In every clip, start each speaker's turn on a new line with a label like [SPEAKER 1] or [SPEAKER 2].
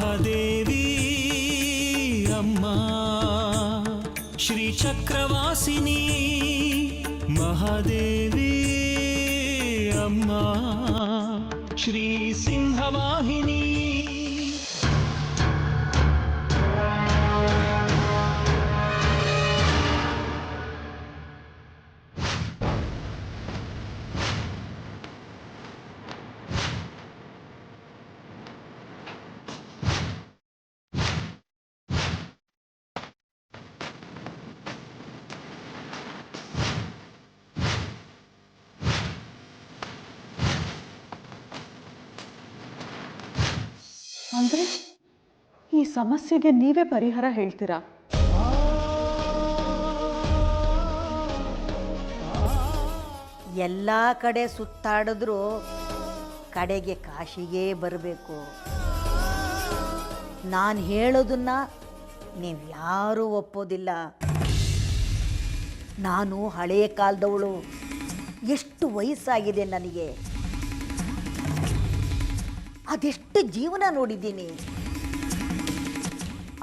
[SPEAKER 1] ಮಹಾದೇವಿ ಅಮ್ಮ ಶ್ರೀ ಚಕ್ರವಾಸಿನಿ ಮಹಾದೇವಿ ಅಮ್ಮ ಶ್ರೀ ಸಿಂಹವಾಹಿನಿ
[SPEAKER 2] ಅಂದರೆ ಈ ಸಮಸ್ಯೆಗೆ ನೀವೇ ಪರಿಹಾರ ಹೇಳ್ತೀರಾ?
[SPEAKER 3] ಎಲ್ಲ ಕಡೆ ಸುತ್ತಾಡಿದ್ರೂ ಕಡೆಗೆ ಕಾಶಿಗೆ ಬರಬೇಕು. ನಾನು ಹೇಳೋದನ್ನ ನೀವು ಯಾರೂ ಒಪ್ಪೋದಿಲ್ಲ. ನಾನು ಹಳೆಯ ಕಾಲದವಳು. ಎಷ್ಟು ವಯಸ್ಸಾಗಿದೆ ನನಗೆ, ಅದೆಷ್ಟು ಜೀವನ ನೋಡಿದ್ದೀನಿ,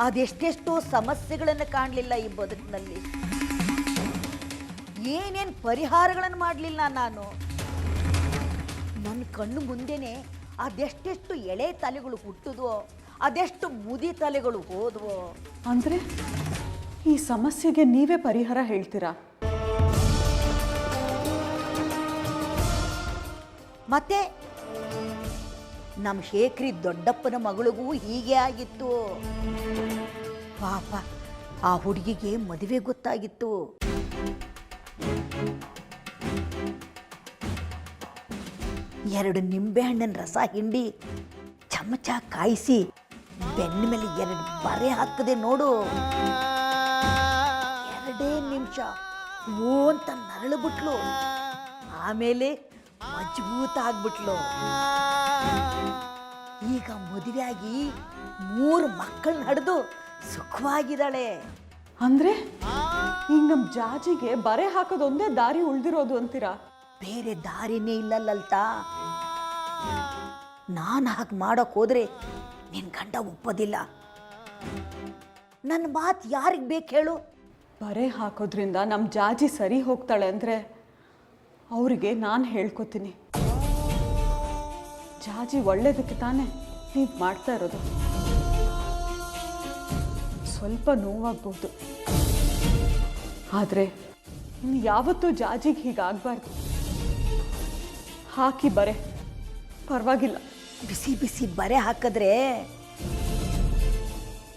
[SPEAKER 3] ಅದೆಷ್ಟೆಷ್ಟೋ ಸಮಸ್ಯೆಗಳನ್ನು ಕಾಣಲಿಲ್ಲ ಈ ಬದುಕಿನಲ್ಲಿ. ಏನೇನು ಪರಿಹಾರಗಳನ್ನು ಮಾಡಲಿಲ್ಲ ನಾನು. ನನ್ನ ಕಣ್ಣು ಮುಂದೆನೆ ಅದೆಷ್ಟೆಷ್ಟು ಎಳೆ ತಲೆಗಳು ಹುಟ್ಟಿದ್ವೋ, ಅದೆಷ್ಟು ಮುದಿ ತಲೆಗಳು ಹೋದ್ವೋ.
[SPEAKER 2] ಅಂದರೆ ಈ ಸಮಸ್ಯೆಗೆ ನೀವೇ ಪರಿಹಾರ ಹೇಳ್ತೀರಾ?
[SPEAKER 3] ಮತ್ತೆ ನಮ್ಮ ಶೇಖರಿ ದೊಡ್ಡಪ್ಪನ ಮಗಳಿಗೂ ಹೀಗೆ ಆಗಿತ್ತು. ಪಾಪ ಆ ಹುಡುಗಿಗೆ ಮದುವೆ ಗೊತ್ತಾಗಿತ್ತು. ಎರಡು ನಿಂಬೆಹಣ್ಣಿನ ರಸ ಹಿಂಡಿ ಚಮಚ ಕಾಯಿಸಿ ಬೆನ್ನ ಮೇಲೆ ಎರಡು ಬರೆ ಹಾಕದೆ ನೋಡು, 2 ನಿಮಿಷ ಓ ಅಂತ ನರಳು ಬಿಟ್ಲು. ಆಮೇಲೆ ಮಜಬೂತ ಆಗ್ಬಿಟ್ಲು. ಈಗ ಮದುವೆಯಾಗಿ 3 ಮಕ್ಕಳನ್ನ ಹಡೆದು ಸುಖವಾಗಿದ್ದಾಳೆ.
[SPEAKER 2] ಅಂದರೆ ಈಗ ನಮ್ಮ ಜಾಜಿಗೆ ಬರೆ ಹಾಕೋದೊಂದೇ ದಾರಿ ಉಳಿದಿರೋದು ಅಂತೀರಾ?
[SPEAKER 3] ಬೇರೆ ದಾರಿನೇ ಇಲ್ಲ ಲಲಿತಾ. ನಾನು ಹಾಗೆ ಮಾಡೋಕೆ ಹೋದ್ರೆ ನಿನ್ನ ಗಂಡ ಒಪ್ಪೋದಿಲ್ಲ. ನನ್ನ ಮಾತು ಯಾರಿಗೆ ಬೇಕು ಹೇಳು?
[SPEAKER 2] ಬರೆ ಹಾಕೋದ್ರಿಂದ ನಮ್ಮ ಜಾಜಿ ಸರಿ ಹೋಗ್ತಾಳೆ ಅಂದರೆ ಅವರಿಗೆ ನಾನು ಹೇಳ್ಕೊತೀನಿ. ಜಾಜಿ ಒಳ್ಳೇದಕ್ಕೆ ತಾನೇ ನೀವು ಮಾಡ್ತಾ ಇರೋದು. ಸ್ವಲ್ಪ ನೋವಾಗ್ಬೋದು, ಆದರೆ ಇನ್ನು ಯಾವತ್ತೂ ಜಾಜಿಗೆ ಹೀಗಾಗಬಾರ್ದು. ಹಾಕಿ ಬರೆ, ಪರವಾಗಿಲ್ಲ.
[SPEAKER 3] ಬಿಸಿ ಬಿಸಿ ಬರೆ ಹಾಕಿದ್ರೆ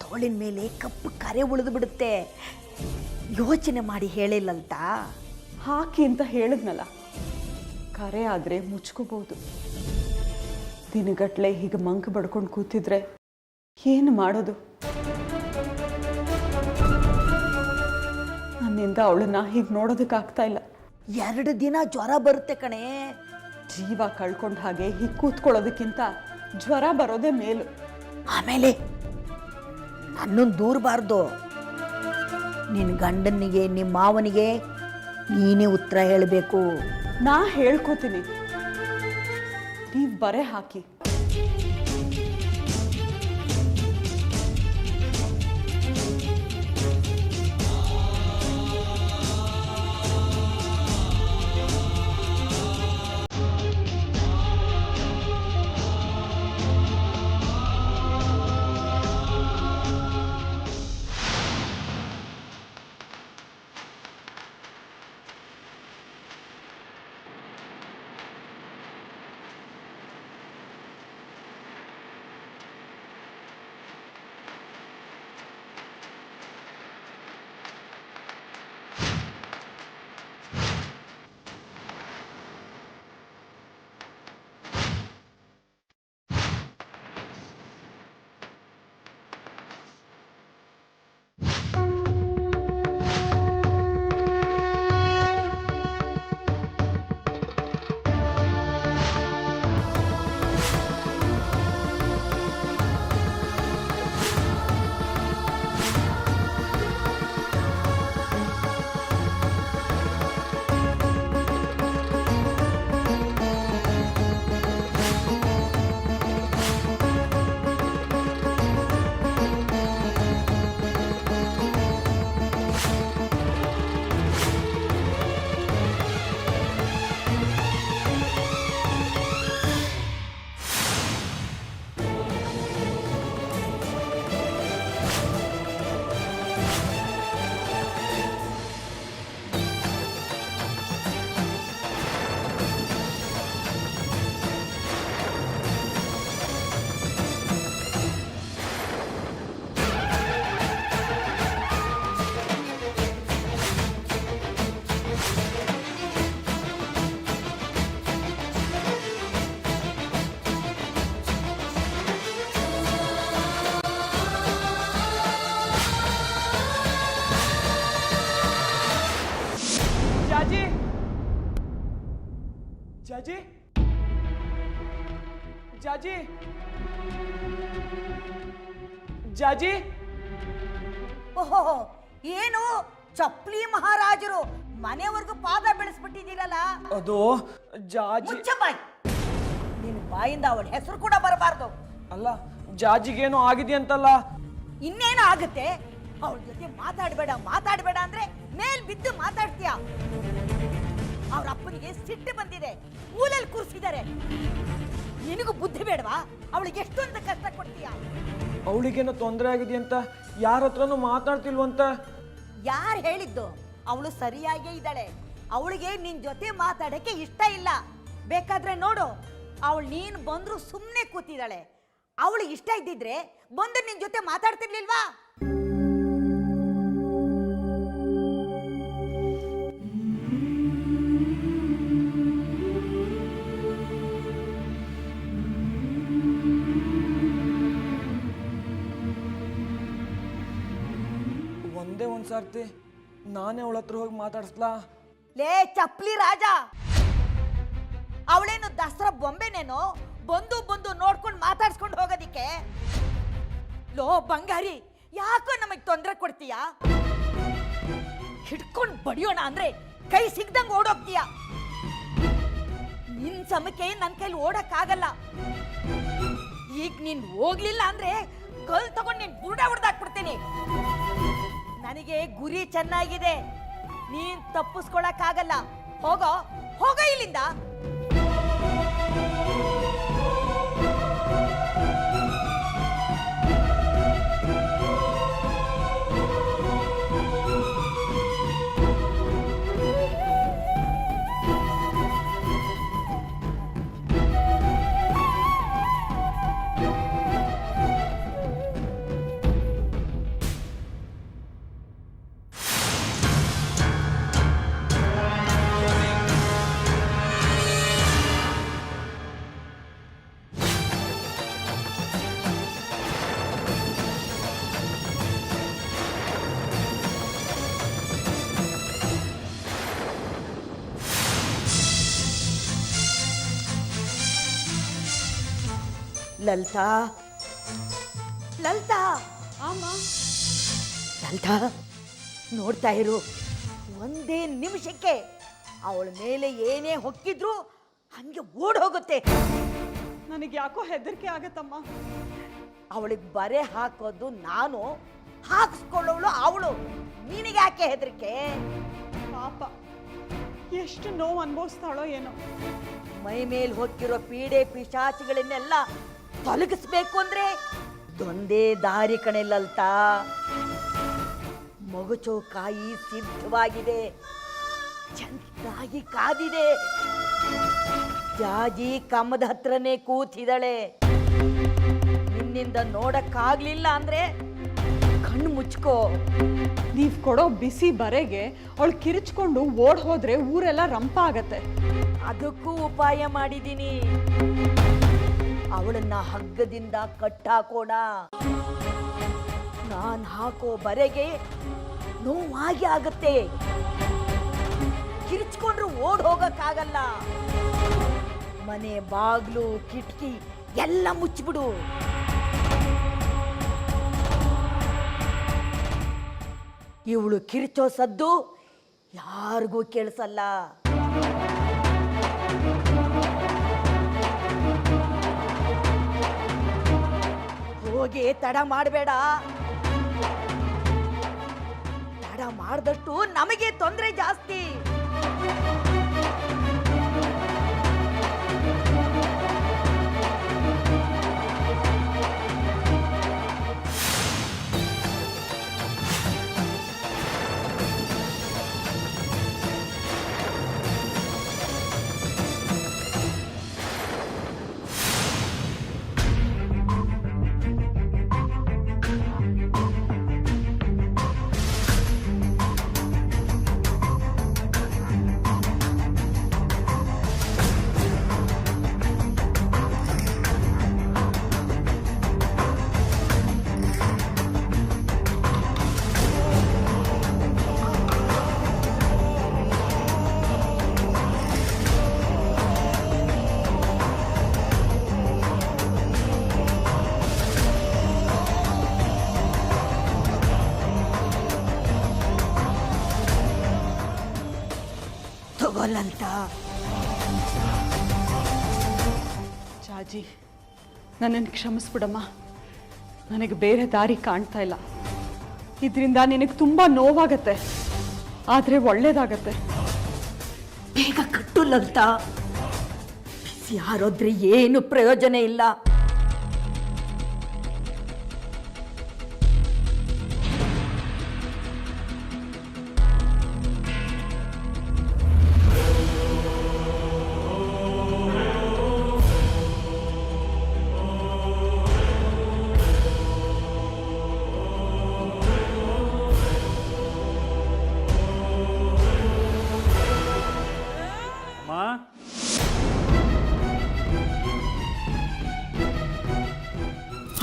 [SPEAKER 3] ತೋಳಿನ ಮೇಲೆ ಕಪ್ಪು ಕರೆ ಉಳಿದು ಬಿಡುತ್ತೆ. ಯೋಚನೆ ಮಾಡಿ ಹೇಳಿಲ್ಲಂತ.
[SPEAKER 2] ಹಾಕಿ ಅಂತ ಹೇಳಿದ್ನಲ್ಲ, ಕರೆ ಆದರೆ ಮುಚ್ಕೋಬಹುದು. ದಿನಗಟ್ಲೆ ಹೀಗೆ ಮಂಕ ಬಡ್ಕೊಂಡು ಕೂತಿದ್ರೆ ಏನು ಮಾಡೋದು? ನನ್ನಿಂದ ಅವಳನ್ನ ಹೀಗೆ ನೋಡೋದಕ್ಕಾಗ್ತಾ ಇಲ್ಲ.
[SPEAKER 3] 2 ದಿನ ಜ್ವರ ಬರುತ್ತೆ ಕಣೆ.
[SPEAKER 2] ಜೀವ ಕಳ್ಕೊಂಡ ಹಾಗೆ ಹೀಗೆ ಕೂತ್ಕೊಳ್ಳೋದಕ್ಕಿಂತ ಜ್ವರ ಬರೋದೇ ಮೇಲು.
[SPEAKER 3] ಆಮೇಲೆ ನನ್ನನ್ನು ದೂರಬಾರ್ದು. ನಿನ್ನ ಗಂಡನಿಗೆ ನಿಮ್ಮ ಮಾವನಿಗೆ ನೀನೇ ಉತ್ತರ ಹೇಳಬೇಕು.
[SPEAKER 2] ನಾ ಹೇಳ್ಕೋತೀನಿ, ನೀವು ಬರೆ ಹಾಕಿ.
[SPEAKER 4] ಜಾಜಿ ಜಾಜಿ ಜಾಜಿ
[SPEAKER 3] ಓಹೋ, ಏನು ಚಪ್ಲಿ ಮಹಾರಾಜರು ಮನೆವರೆಗೂ ಪಾದ ಬೆಳೆಸ್ಬಿಟ್ಟಿದ್ದೀರಲ್ಲ.
[SPEAKER 4] ಅದು ಜಾಜಿ.
[SPEAKER 3] ಮುಚ್ಚ ಬಾಯ್, ನಿನ್ನ ಬಾಯಿಂದ ಅವಳ ಹೆಸರು ಕೂಡ ಬರಬಾರ್ದು.
[SPEAKER 4] ಅಲ್ಲ, ಜಾಜಿಗೇನೋ ಆಗಿದೆಯಂತಲ್ಲ.
[SPEAKER 3] ಇನ್ನೇನು ಆಗುತ್ತೆ? ಅವಳ ಜೊತೆ ಮಾತಾಡಬೇಡ ಅಂದ್ರೆ ಮೇಲ್ ಬಿದ್ದು ಮಾತಾಡ್ತೀಯ. ಅವ್ರ ಅಪ್ಪನಿಗೆ ಸಿಟ್ಟು ಬಂದಿದೆ, ಊಲಲ್ಲಿ ಕೂರಿಸಿದ್ದಾರೆ. ನಿನಗೂ ಬುದ್ಧಿ ಬೇಡವಾ? ಅವಳಿಗೆ ಎಷ್ಟೊಂದು ಕಷ್ಟ ಕೊಡ್ತೀಯ.
[SPEAKER 4] ಅವಳಿಗೇನೋ ತೊಂದರೆ ಆಗಿದೆಯಂತ ಯಾರ ಹತ್ರನೂ ಮಾತಾಡ್ತಿಲ್ವಂತ.
[SPEAKER 3] ಯಾರು ಹೇಳಿದ್ದು? ಅವಳು ಸರಿಯಾಗೇ ಇದ್ದಾಳೆ. ಅವಳಿಗೆ ನಿನ್ ಜೊತೆ ಮಾತಾಡಕ್ಕೆ ಇಷ್ಟ ಇಲ್ಲ. ಬೇಕಾದ್ರೆ ನೋಡು, ಅವಳು ನೀನು ಬಂದ್ರು ಸುಮ್ಮನೆ ಕೂತಿದ್ದಾಳೆ. ಅವಳಿಗೆ ಇಷ್ಟ ಇದ್ದಿದ್ರೆ ಬಂದು ನಿನ್ ಜೊತೆ ಮಾತಾಡ್ತಿರ್ಲಿಲ್ವಾ?
[SPEAKER 4] ಒಂದೇ ಒಂದ್ಸರ್ತಿ ನಾನೇ ಅವಳ ಹತ್ರ ಹೋಗಿ ಮಾತಾಡಿಸ್ಲಾ?
[SPEAKER 3] ಲೇ ಚಪ್ಲಿ ರಾಜ, ಅವಳೇನು ದಸರಾ ಬೊಂಬೆನೇನೋ ಬಂದು ನೋಡ್ಕೊಂಡು ಮಾತಾಡ್ಸ್ಕೊಂಡು ಹೋಗೋದಿಕ್ಕೆ? ಲೋ ಬಂಗಾರಿ, ಯಾಕೋ ನಮಗ್ ತೊಂದರೆ ಕೊಡ್ತೀಯ? ಹಿಡ್ಕೊಂಡು ಬಡಿಯೋಣ ಅಂದ್ರೆ ಕೈ ಸಿಗ್ದಂಗ್ ಓಡೋಗ್ತೀಯ. ನಿನ್ ಸಮಕ್ಕೆ ನನ್ ಕೈಲಿ ಓಡಕ್ಕಾಗಲ್ಲ. ಈಗ ನೀನ್ ಹೋಗ್ಲಿಲ್ಲ ಅಂದ್ರೆ ಕಲ್ ತಗೊಂಡು ನೀನ್ ಬುಡ ಹೊಡೆದಾಕ್ಬಿಡ್ತೀನಿ. ನನಗೆ ಗುರಿ ಚೆನ್ನಾಗಿದೆ, ನೀನ್ ತಪ್ಪಿಸ್ಕೊಳಕ್ಕಾಗಲ್ಲ. ಹೋಗೋ ಇಲ್ಲಿಂದ. ಲಲಿತಾ, ಲಲಿತಾ, ಲಲಿತಾ, ನೋಡ್ತಾ ಇರು. ಒಂದೇ ನಿಮಿಷಕ್ಕೆ ಅವಳ ಮೇಲೆ ಏನೇ ಹೊಕ್ಕಿದ್ರು ಹಂಗೆ ಓಡ್ ಹೋಗುತ್ತೆ.
[SPEAKER 2] ನನಗೆ ಯಾಕೋ ಹೆದರಿಕೆ ಆಗತ್ತಮ್ಮ.
[SPEAKER 3] ಅವಳಿಗೆ ಬರೆ ಹಾಕೋದು ನಾನು, ಹಾಕಿಸ್ಕೊಳ್ಳೋಳು ಅವಳು. ನಿನಗೆ ಯಾಕೆ ಹೆದರಿಕೆ?
[SPEAKER 2] ಪಾಪ ಎಷ್ಟು ನೋವು ಅನುಭವಿಸ್ತಾಳೋ ಏನೋ.
[SPEAKER 3] ಮೈ ಮೇಲೆ ಹೊಕ್ಕಿರೋ ಪೀಡೆ ಪಿಶಾಚಿಗಳನ್ನೆಲ್ಲ ತೊಲಗಿಸ್ಬೇಕು ಅಂದ್ರೆ ಇದೊಂದೇ ದಾರಿ ಕಣೆ ಲಲಿತಾ. ಮಗುಚೋಕಾಯಿ ಸಿದ್ಧವಾಗಿದೆ, ಚೆನ್ನಾಗಿ ಕಾದಿದೆ. ಜಾಜಿ ಕಮ್ಮದ ಹತ್ರನೇ ಕೂತಿದ್ದಾಳೆ. ನಿನ್ನಿಂದ ನೋಡಕ್ಕಾಗ್ಲಿಲ್ಲ ಅಂದ್ರೆ ಕಣ್ಣು ಮುಚ್ಕೋ.
[SPEAKER 2] ನೀವ್ ಕೊಡೋ ಬಿಸಿ ಬರೆಗೆ ಅವಳು ಕಿರಿಚ್ಕೊಂಡು ಓಡ್ ಹೋದ್ರೆ ಊರೆಲ್ಲ ರಂಪ ಆಗತ್ತೆ.
[SPEAKER 3] ಅದಕ್ಕೂ ಉಪಾಯ ಮಾಡಿದ್ದೀನಿ. ಅವಳನ್ನ ಹಗ್ಗದಿಂದ ಕಟ್ಟಾಕೋಣ. ನಾನ್ ಹಾಕೋ ಬರೆಗೆ ನೋವಾಗಿ ಆಗತ್ತೆ. ಕಿರಿಚ್ಕೊಂಡ್ರು ಓಡ್ ಹೋಗಕ್ಕಾಗಲ್ಲ. ಮನೆ ಬಾಗ್ಲು ಕಿಟಕಿ ಎಲ್ಲ ಮುಚ್ಚಿಬಿಡು. ಇವಳು ಕಿರಿಚೋ ಸದ್ದು ಯಾರಿಗೂ ಕೇಳಿಸಲ್ಲ. ಹೋಗಿ ತಡ ಮಾಡಬೇಡ. ತಡ ಮಾಡಿದಷ್ಟು ನಮಗೆ ತೊಂದರೆ ಜಾಸ್ತಿ. ಲಲಿತ.
[SPEAKER 2] ಜಾಜಿ, ನನ್ನನ್ನು ಕ್ಷಮಿಸ್ಬಿಡಮ್ಮ. ನನಗೆ ಬೇರೆ ದಾರಿ ಕಾಣ್ತಾ ಇಲ್ಲ. ಇದರಿಂದ ನಿನಗೆ ತುಂಬ ನೋವಾಗತ್ತೆ, ಆದರೆ ಒಳ್ಳೇದಾಗತ್ತೆ.
[SPEAKER 3] ಬೇಗ ಕಟ್ಟು ಲಲಿತ. ಬಿಸಿ ಆರೋದ್ರೆ ಏನು ಪ್ರಯೋಜನ ಇಲ್ಲ.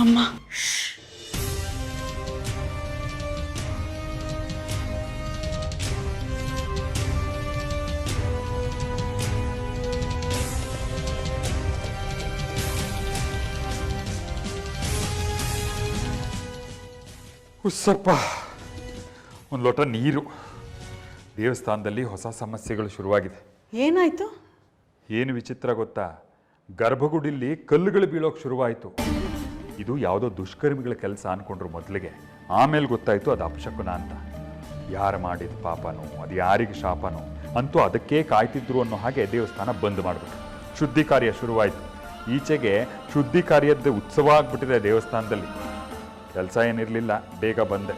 [SPEAKER 2] ಅಮ್ಮ,
[SPEAKER 5] ಉಸ್ಸಪ್ಪ, ಒಂದು ಲೋಟ ನೀರು. ದೇವಸ್ಥಾನದಲ್ಲಿ ಹೊಸ ಸಮಸ್ಯೆಗಳು ಶುರುವಾಗಿದೆ.
[SPEAKER 2] ಏನಾಯ್ತು?
[SPEAKER 5] ಏನು ವಿಚಿತ್ರ ಗೊತ್ತಾ, ಗರ್ಭಗುಡಿಲಿ ಕಲ್ಲುಗಳು ಬೀಳೋಕೆ ಶುರುವಾಯಿತು. ಇದು ಯಾವುದೋ ದುಷ್ಕರ್ಮಿಗಳ ಕೆಲಸ ಅಂದ್ಕೊಂಡ್ರು ಮೊದಲಿಗೆ. ಆಮೇಲೆ ಗೊತ್ತಾಯಿತು ಅದು ಅಪಶಕುನ ಅಂತ. ಯಾರು ಮಾಡಿದ ಪಾಪನೋ, ಅದು ಯಾರಿಗೆ ಶಾಪನೋ ಅಂತೂ ಅದಕ್ಕೆ ಕಾಯ್ತಿದ್ರು ಅನ್ನೋ ಹಾಗೆ ದೇವಸ್ಥಾನ ಬಂದ್ ಮಾಡಿಬಿಟ್ರು. ಶುದ್ಧಿ ಕಾರ್ಯ ಶುರುವಾಯಿತು. ಈಚೆಗೆ ಶುದ್ಧಿ ಕಾರ್ಯದ ಉತ್ಸವ ಆಗ್ಬಿಟ್ಟಿದೆ ದೇವಸ್ಥಾನದಲ್ಲಿ. ಕೆಲಸ ಏನಿರಲಿಲ್ಲ, ಬೇಗ ಬಂದೆ.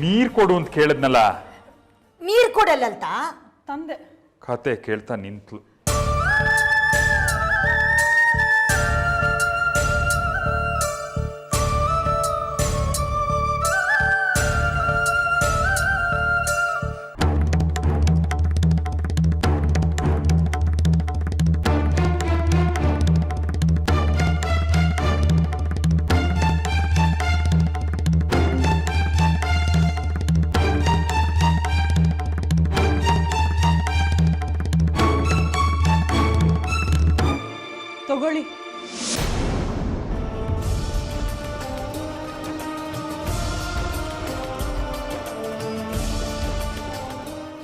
[SPEAKER 5] ನೀರು ಕೊಡು ಅಂತ ಕೇಳಿದ್ನಲ್ಲ,
[SPEAKER 3] ನೀರು ಕೊಡಲ್ಲಂತ
[SPEAKER 2] ತಂದೆ.
[SPEAKER 5] ಕತೆ ಕೇಳ್ತಾ ನಿಂತ್ಲು.
[SPEAKER 2] ತಗೊಳ್ಳಿ.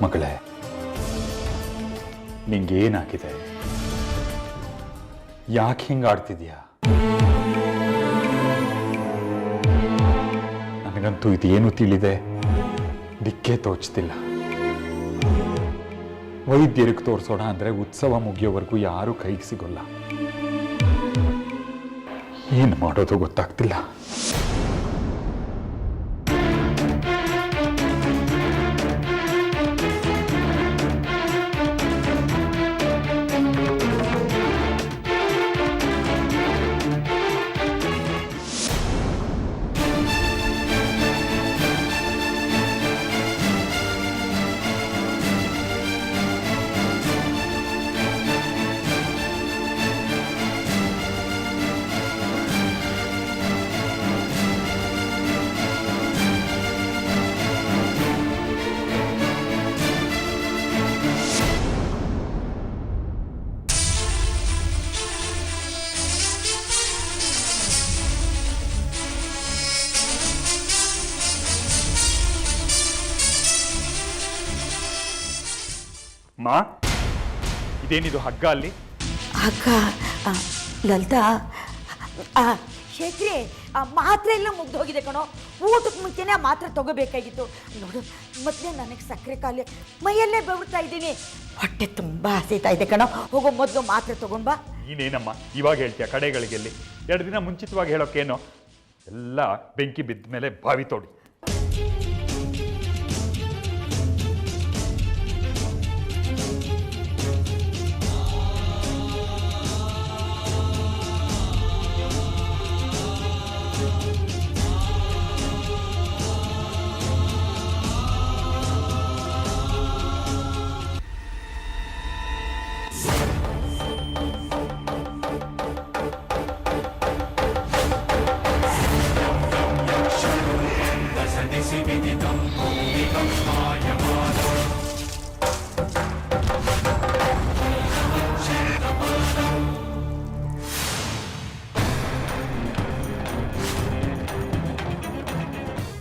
[SPEAKER 5] ಮಗಳೇ, ನಿಂಗೇನಾಗಿದೆ? ಯಾಕೆ ಹಿಂಗೆ ಆಡ್ತಿದ್ಯಾ? ನನಗಂತೂ ಇದೇನು ತಿಳಿದೆ, ದಿಕ್ಕೇ ತೋಚ್ತಿಲ್ಲ. ವೈದ್ಯರಿಗೆ ತೋರಿಸೋಣ ಅಂದರೆ ಉತ್ಸವ ಮುಗಿಯೋವರೆಗೂ ಯಾರೂ ಕೈಗೆ ಸಿಗೋಲ್ಲ. ಏನು ಮಾಡೋದು ಗೊತ್ತಾಗ್ತಿಲ್ಲ. ಮಾ, ಇದೇನಿದು ಹಗ್ಗ ಅಲ್ಲಿ?
[SPEAKER 3] ಅಕ್ಕ, ಲಲಿತಾ, ಶೇಖರಿ, ಮಾತ್ರೆ ಎಲ್ಲ ಮುಗ್ದು ಹೋಗಿದೆ ಕಣೋ. ಊಟಕ್ಕೆ ಮುಂಚೆನೇ ಆ ಮಾತ್ರೆ ತಗೋಬೇಕಾಗಿತ್ತು. ನೋಡು, ಮೊದಲೇ ನನಗೆ ಸಕ್ಕರೆ ಖಾಲಿ, ಮೈಯಲ್ಲೇ ಬೆವರ್ತಾ ಇದ್ದೀನಿ. ಹೊಟ್ಟೆ ತುಂಬ ಹಸಿತಾ ಇದೆ ಕಣೋ. ಹೋಗೋ ಮೊದಲು ಮಾತ್ರೆ ತಗೊಂಡ್ಬಾ.
[SPEAKER 5] ನೀನೇನಮ್ಮ ಇವಾಗ ಹೇಳ್ತೀಯ? ಕಡೆಗಳಿಗೆಲ್ಲಿ 2 ದಿನ ಮುಂಚಿತವಾಗಿ ಹೇಳೋಕ್ಕೇನೋ? ಎಲ್ಲ ಬೆಂಕಿ ಬಿದ್ದ ಮೇಲೆ ಬಾವಿ ತೋಡಿ.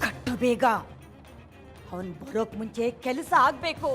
[SPEAKER 3] ಕಟ್ಟು ಬೇಗ, ಅವನು ಬರೋಕ್ ಮುಂಚೆ ಕೆಲಸ ಆಗ್ಬೇಕು.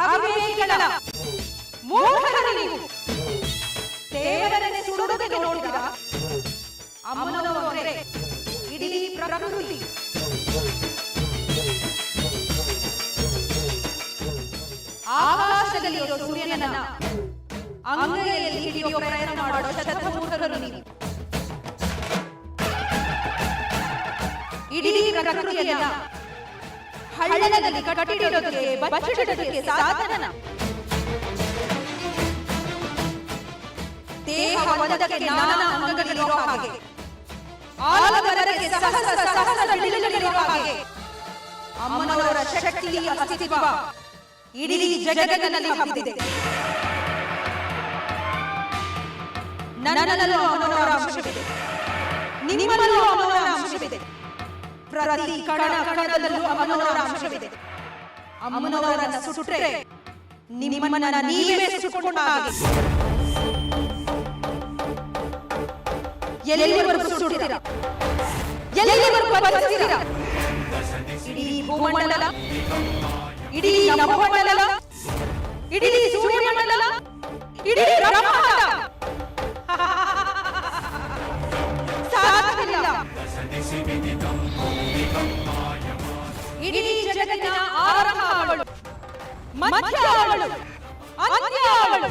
[SPEAKER 6] ಅವಿವೇಕಿಗಳ ಮೂರ್ಖರ ನೀವು ದೇವರನ್ನೇ ಸುಡುವುದಕ್ಕೆ ನೋಡಿದ ಅಮ್ಮನವರೇ ಇಡೀ ಪ್ರಕೃತಿ ಆಕಾಶದಲ್ಲಿರೋ ಸೂರ್ಯನನ್ನ ಅಂಗೈಯಲ್ಲಿ ಹಿಡಿಯುವ ಪ್ರಯತ್ನ ಮಾಡೋ ಶತಮೂರ್ಖರು ನೀವು ಇಡೀ ಪ್ರಕೃತಿಯನ್ನ ಹಳ್ಳದಲ್ಲಿ ಕಟ್ಟಿಡೋದಕ್ಕೆ ಬಚ್ಚಿಡೋದಕ್ಕೆ ಸಾಧನ ದೇಹ ಒಂದಕ್ಕೆ ನಾನಾ ಅಂಗಗಳಿರೋ ಹಾಗೆ ಆಲವರಕ್ಕೆ ಸಹಸ್ರ ಬಿಳಿಗಳಿರೋ ಹಾಗೆ ಅಮ್ಮನವರ ಶಕ್ತಿಯ ಅಸ್ತಿತ್ವ ಇಡೀ ಜಗತ್ತಿನಲ್ಲಿ ಹಬ್ಬಿದೆ. ನನ್ನಲ್ಲೂ ಅಮ್ಮನವರ ಅಂಶವಿದೆ, ನಿಮ್ಮಲ್ಲೂ ಅಮ್ಮನವರ ಅಂಶವಿದೆ, ಪ್ರತಿ ಕಣದಲ್ಲೂ ಅಮ್ಮನವರ ಅಂಶವಿದೆ. ಅಮ್ಮನವರನ್ನ ಸುಟ್ಟರೆ ನಿಮ್ಮನ್ನ ನೀವೇ ಸುಟ್ಟುಕೊಂಡ ಹಾಗೆ. ಎಲ್ಲಿವರೆಗೂ ಸುಡುತ್ತೀರಾ, ಎಲ್ಲಿವರೆಗೂ ಬದುಕ್ತೀರಾ? ಇಡೀ ಭೂಮಂಡಲ, ಇಡೀ ನಭಮಂಡಲ, ಇಡೀ ಸೂರ್ಯಮಂಡಲ, ಇಡೀ ಬ್ರಹ್ಮಾಂಡ ಸಾಧ್ಯವಿಲ್ಲ. ಇಡೀ ಜಗತ್ತಿನ ಆರಂಭ ಅವಳು, ಮಧ್ಯ ಅವಳು, ಅಂತ್ಯ ಅವಳು.